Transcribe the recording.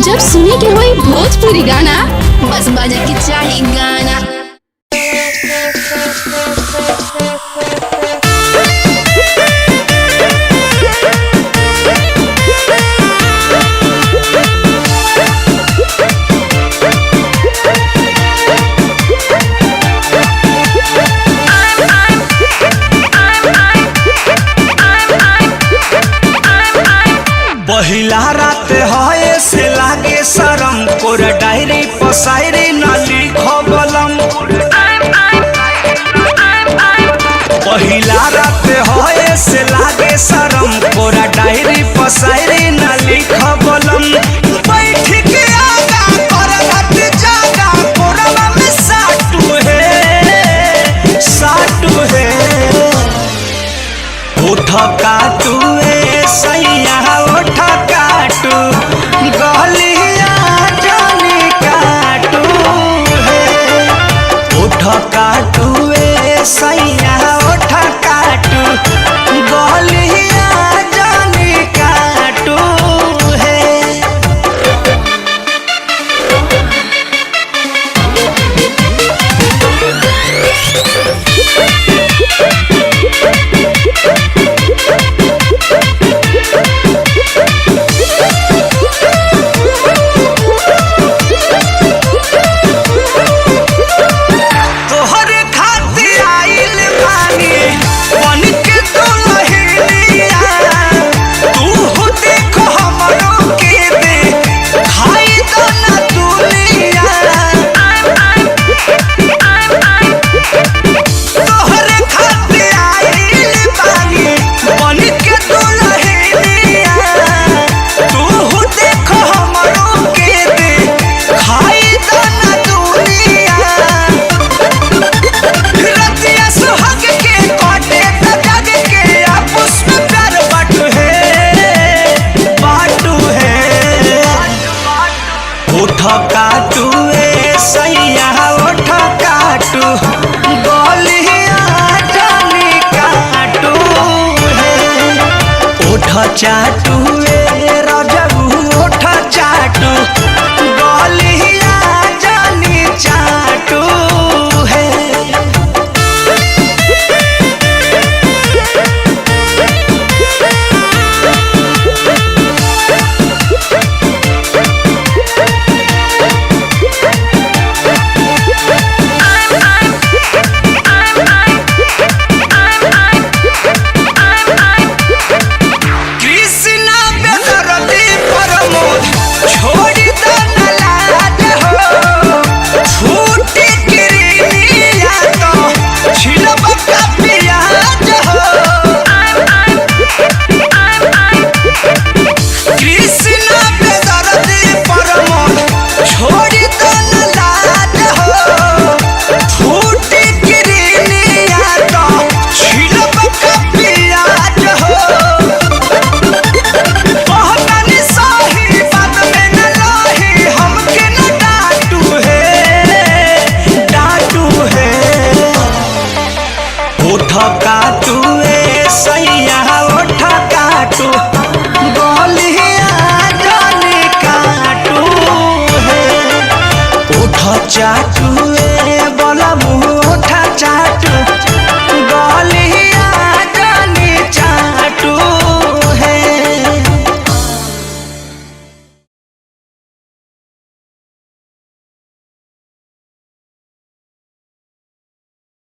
जब सुने के होई भोजपुरी गाना बस बजे के चाही गाना। पहिला रात है से लागे शरम कोर डायरी पसायरी न लिखबलम। पहिला रात है से लागे शरम कोर डायरी पसायरी न लिखबलम। बैठ के आगा करत जागा कोरवा में साटू है उठ काटू सैया उठ काटू गलिया जानी काटू है उठ काटू सैया उठ काटू गलिया जानी काटू है। उठ काटू सैया उठ काटू गलिया जानी काटू है उठ चाटू रजबू उठ चाटू गलिया जानी चाटू है। उठ काटू सैया उठ काटू गलिया जानी काटू है उठ चाटू